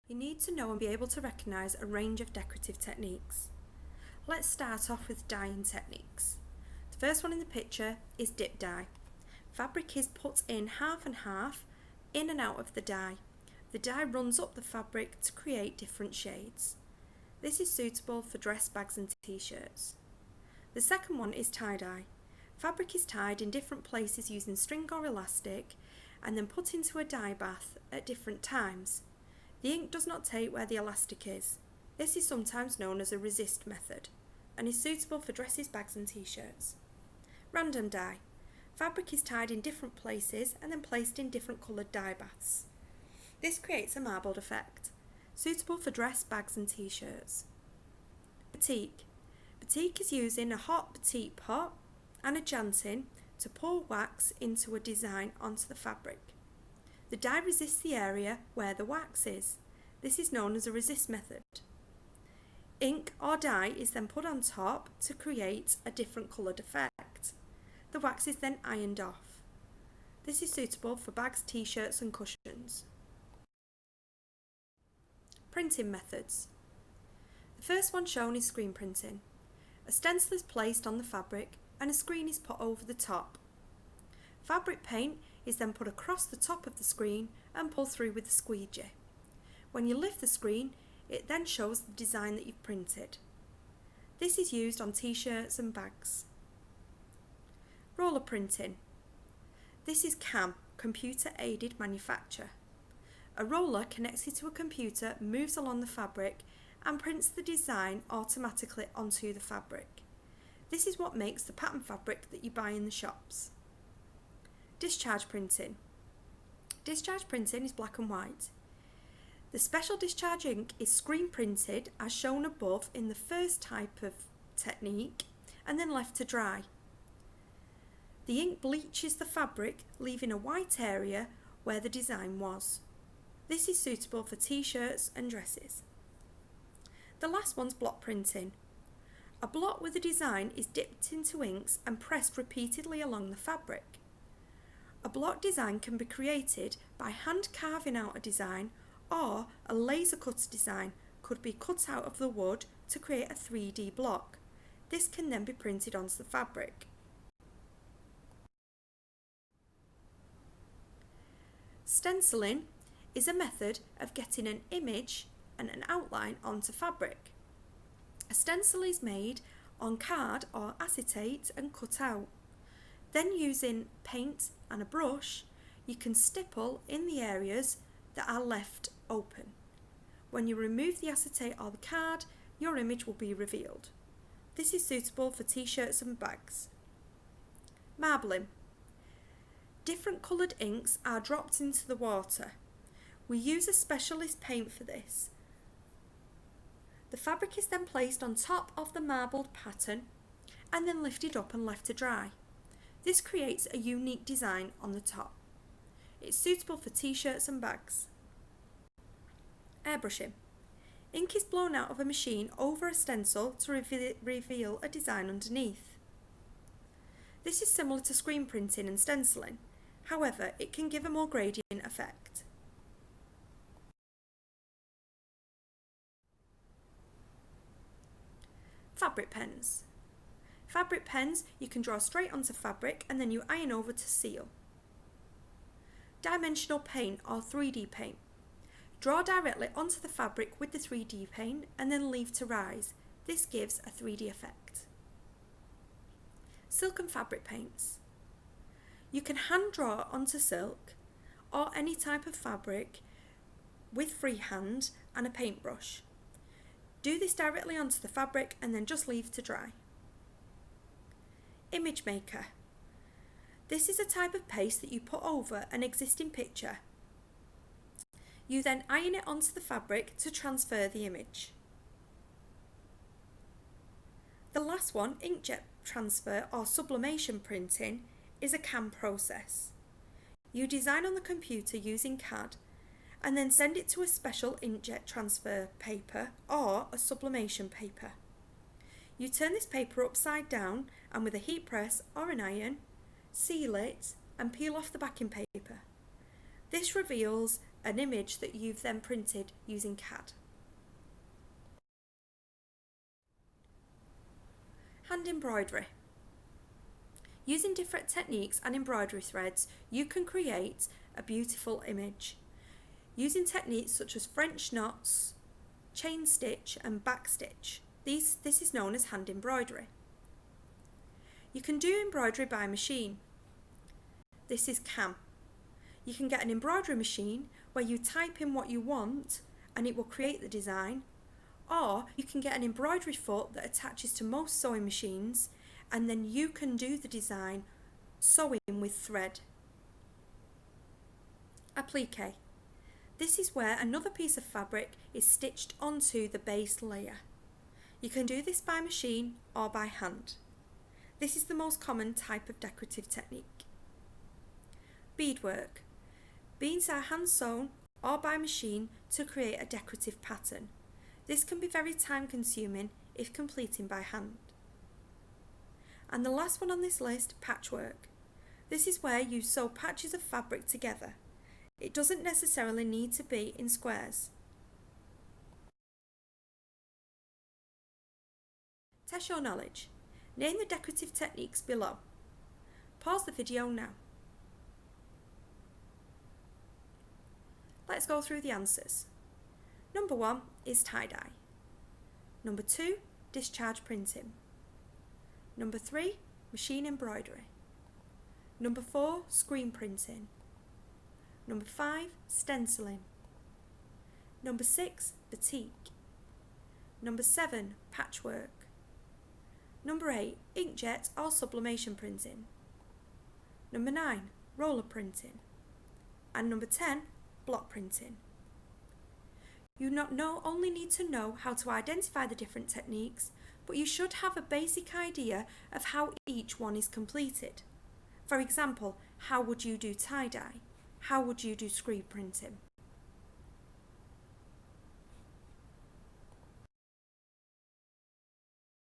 You need to know and be able to recognise a range of decorative techniques. Let's start off with dyeing techniques. The first one in the picture is dip dye. Fabric is put in half and half, in and out of the dye. The dye runs up the fabric to create different shades. This is suitable for dress bags and t-shirts. The second one is tie-dye. Fabric is tied in different places using string or elastic and then put into a dye bath at different times. The ink does not take where the elastic is. This is sometimes known as a resist method and is suitable for dresses, bags and t-shirts. Random dye. Fabric is tied in different places and then placed in different coloured dye baths. This creates a marbled effect, suitable for dress, bags and t-shirts. Batik. Batik is using a hot batik pot and a jantin to pour wax into a design onto the fabric. The dye resists the area where the wax is. This is known as a resist method. Ink or dye is then put on top to create a different coloured effect. The wax is then ironed off. This is suitable for bags, t-shirts and cushions. Printing methods. The first one shown is screen printing. A stencil is placed on the fabric and a screen is put over the top. Fabric paint is then put across the top of the screen and pulled through with a squeegee. When you lift the screen, it then shows the design that you've printed. This is used on t-shirts and bags. Roller printing. This is CAM, computer aided manufacture. A roller connected to a computer moves along the fabric and prints the design automatically onto the fabric. This is what makes the pattern fabric that you buy in the shops. Discharge printing. Discharge printing is black and white. The special discharge ink is screen printed as shown above in the first type of technique and then left to dry. The ink bleaches the fabric, leaving a white area where the design was. This is suitable for t-shirts and dresses. The last one's block printing. A block with a design is dipped into inks and pressed repeatedly along the fabric. A block design can be created by hand carving out a design, or a laser cut design could be cut out of the wood to create a 3D block. This can then be printed onto the fabric. Stenciling is a method of getting an image and an outline onto fabric. A stencil is made on card or acetate and cut out. Then using paint and a brush, you can stipple in the areas that are left open. When you remove the acetate or the card, your image will be revealed. This is suitable for t-shirts and bags. Marbling. Different coloured inks are dropped into the water. We use a specialist paint for this. The fabric is then placed on top of the marbled pattern and then lifted up and left to dry. This creates a unique design on the top. It's suitable for t-shirts and bags. Airbrushing. Ink is blown out of a machine over a stencil to reveal a design underneath. This is similar to screen printing and stenciling. However, it can give a more gradient effect. Fabric pens. Fabric pens you can draw straight onto fabric and then you iron over to seal. Dimensional paint or 3D paint. Draw directly onto the fabric with the 3D paint and then leave to rise. This gives a 3D effect. Silk and fabric paints. You can hand draw onto silk or any type of fabric with freehand and a paintbrush. Do this directly onto the fabric and then just leave to dry. Image maker. This is a type of paste that you put over an existing picture. You then iron it onto the fabric to transfer the image. The last one, inkjet transfer or sublimation printing, is a CAM process. You design on the computer using CAD and then send it to a special inkjet transfer paper or a sublimation paper. You turn this paper upside down and with a heat press or an iron, seal it and peel off the backing paper. This reveals an image that you've then printed using CAD. Hand embroidery. Using different techniques and embroidery threads, you can create a beautiful image. Using techniques such as French knots, chain stitch and back stitch. This is known as hand embroidery. You can do embroidery by machine. This is CAM. You can get an embroidery machine where you type in what you want and it will create the design, or you can get an embroidery foot that attaches to most sewing machines and then you can do the design sewing with thread. Applique. This is where another piece of fabric is stitched onto the base layer. You can do this by machine or by hand. This is the most common type of decorative technique. Beadwork. Beads are hand sewn or by machine to create a decorative pattern. This can be very time consuming if completing by hand. And the last one on this list, patchwork. This is where you sew patches of fabric together. It doesn't necessarily need to be in squares. Test your knowledge. Name the decorative techniques below. Pause the video now. Let's go through the answers. Number 1 is tie-dye. Number 2, discharge printing. Number 3, machine embroidery. Number 4, screen printing. Number 5, stenciling. Number 6, batik. Number 7, patchwork. Number 8, inkjet or sublimation printing. Number 9, roller printing. And number 10, block printing. You not only need to know how to identify the different techniques, but you should have a basic idea of how each one is completed. For example, how would you do tie-dye? How would you do screen printing?